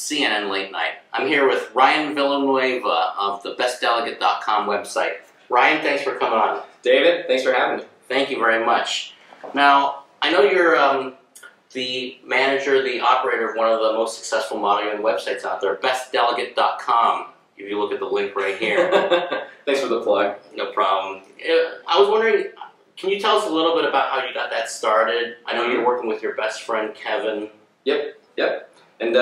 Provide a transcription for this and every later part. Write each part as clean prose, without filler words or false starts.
CNN Late Night. I'm here with Ryan Villanueva of the bestdelegate.com website. Ryan, thanks for coming on. David, thanks for having me. Thank you very much. Now, I know you're the manager, the operator of one of the most successful modeling websites out there, bestdelegate.com. If you look at the link right here. Thanks for the plug. No problem. I was wondering, can you tell us a little bit about how you got that started? I know you're working with your best friend, Kevin. Yep. And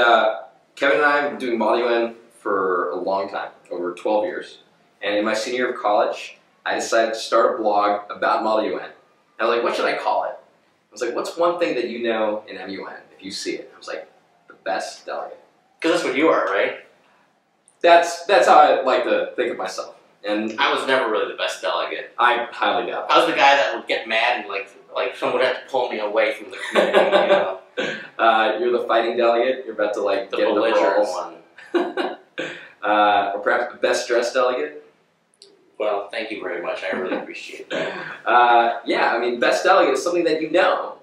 Kevin and I have been doing ModelUN for a long time, over 12 years. And in my senior year of college, I decided to start a blog about ModelUN. And I was like, what should I call it? I was like, what's one thing that you know in MUN if you see it? I was like, the best delegate. Because that's what you are, right? That's how I like to think of myself. And I was never really the best delegate. I highly doubt I was the guy that would get mad and like someone would have to pull me away from the community, you know. You're the fighting delegate. You're about to like The get into belligerent one. Or perhaps the best dressed delegate. Well, thank you very much. I really appreciate that. Yeah, I mean, best delegate is something that you know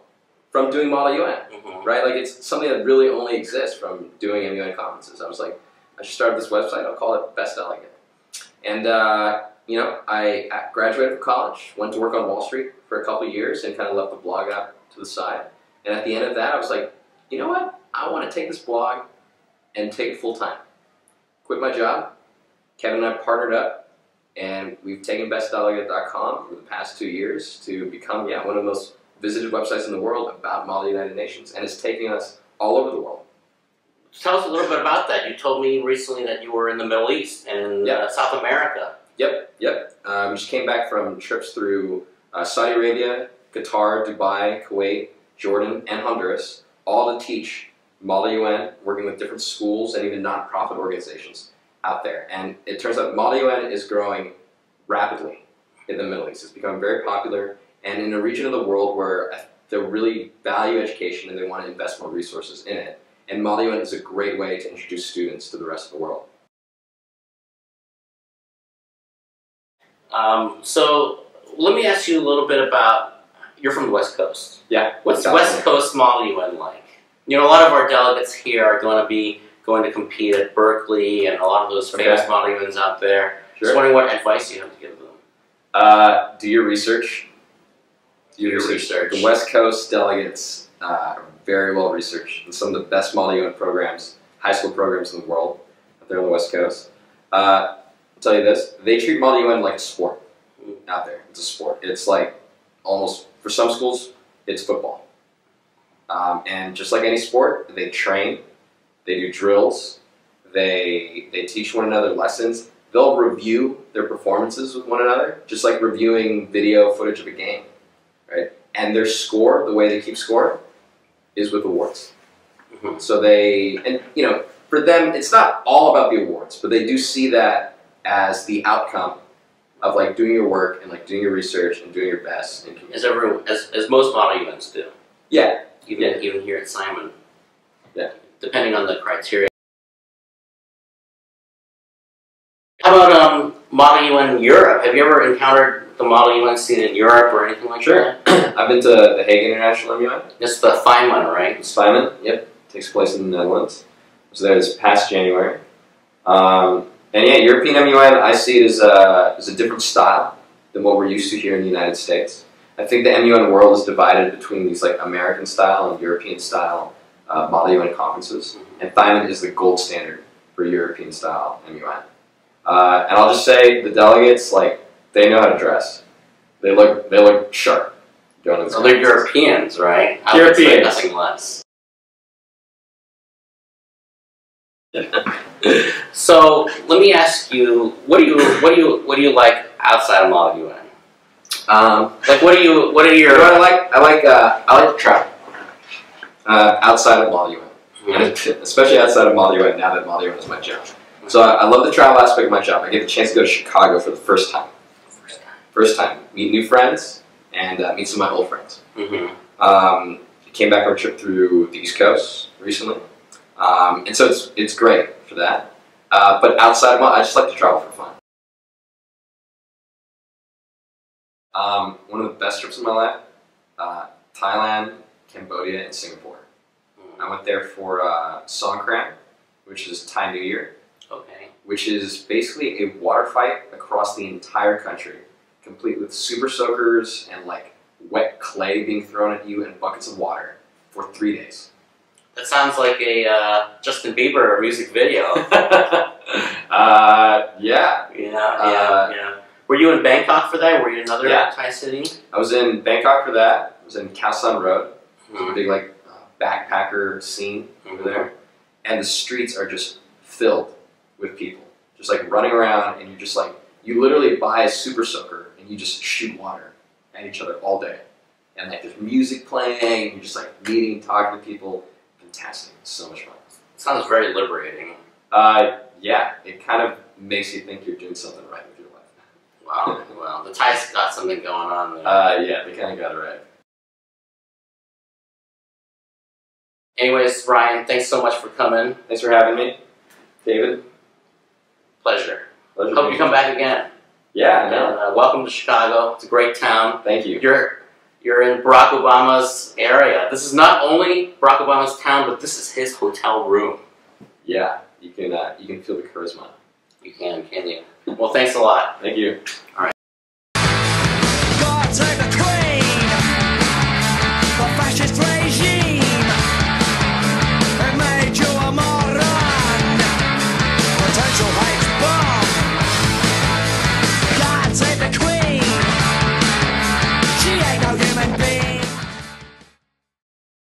from doing ModelUN, right? Like it's something that really only exists from doing MUN conferences. I was like, I should start this website. I'll call it Best Delegate. And you know, I graduated from college, went to work on Wall Street for a couple of years, and kind of left the blog out to the side. And at the end of that, I was like, you know what? I want to take this blog and take it full time. Quit my job. Kevin and I partnered up, and we've taken bestdelegate.com for the past 2 years to become, one of the most visited websites in the world about Model United Nations, and it's taking us all over the world. Tell us a little bit about that. You told me recently that you were in the Middle East and South America. Yep. We just came back from trips through Saudi Arabia, Qatar, Dubai, Kuwait, Jordan, and Honduras, all to teach ModelUN, working with different schools and even nonprofit organizations out there. And it turns out ModelUN is growing rapidly in the Middle East. It's becoming very popular, and in a region of the world where they really value education and they want to invest more resources in it. And ModelUN is a great way to introduce students to the rest of the world. So let me ask you a little bit about, you're from the West Coast. Yeah. What's West Coast ModelUN like? You know, a lot of our delegates here are going to be going to compete at Berkeley and a lot of those famous ModelUNs out there. Sure. Just wondering what advice you have to give them. Do your research. Do your research. The West Coast delegates are very well researched, and some of the best ModelUN programs, high school programs in the world, out there on the West Coast. I'll tell you this, they treat ModelUN like a sport out there. It's a sport. It's like almost, for some schools, it's football. And just like any sport, they train, they do drills, they teach one another lessons. They'll review their performances with one another, just like reviewing video footage of a game, right? And their score, the way they keep score, is with awards. So and you know, for them, it's not all about the awards, but they do see that as the outcome of like doing your work and like doing your research and doing your best. As most ModelUNs do. Yeah. Even here at CIMUN. Yeah. Depending on the criteria. How about ModelUN Europe? Have you ever encountered the ModelUN scene in Europe or anything like that? Sure. I've been to the Hague International MUN. It's the CIMUN, right? It's CIMUN, yep. Takes place in the Netherlands. I was there this past January. And yeah, European MUN, I see it as a different style than what we're used to here in the United States. I think the MUN world is divided between these like American style and European style ModelUN conferences. And CIMUN is the gold standard for European style MUN. And I'll just say, the delegates, like, they know how to dress. They look sharp. So they're Europeans, right? Europeans. Nothing less. So let me ask you, what do you like outside of ModelUN? Like what are your? You know what I like to travel. Outside of ModelUN, especially outside of ModelUN. Now that ModelUN is my job. So I love the travel aspect of my job. I get the chance to go to Chicago for the first time. Meet new friends and meet some of my old friends. I came back on a trip through the East Coast recently, and so it's great for that. But outside of I just like to travel for fun. One of the best trips of my life, Thailand, Cambodia, and Singapore. I went there for Songkran, which is Thai New Year. Okay. Which is basically a water fight across the entire country, complete with super soakers and like wet clay being thrown at you and buckets of water for 3 days. That sounds like a Justin Bieber music video. Yeah. Yeah. Were you in Bangkok for that? Were you in another Thai city? I was in Bangkok for that. I was in Khao San Road. Mm-hmm. It's a big like backpacker scene over there, and the streets are just filled with people, just like running around, and you're just like, you literally buy a super soaker and you just shoot water at each other all day, and like there's music playing, and you're just like meeting, talking to people. Fantastic, it's so much fun. Sounds very liberating. Yeah, it kind of makes you think you're doing something right with your life. Wow, well, the Thais got something going on there. Yeah, they kind of got it right. Anyways, Ryan, thanks so much for coming. Thanks for having me, David. Pleasure. Pleasure. Hope you come back again. Yeah, I know. And, welcome to Chicago. It's a great town. Thank you. You're in Barack Obama's area. This is not only Barack Obama's town, but this is his hotel room. Yeah, you can feel the charisma. You can you? Well, thanks a lot. Thank you. All right.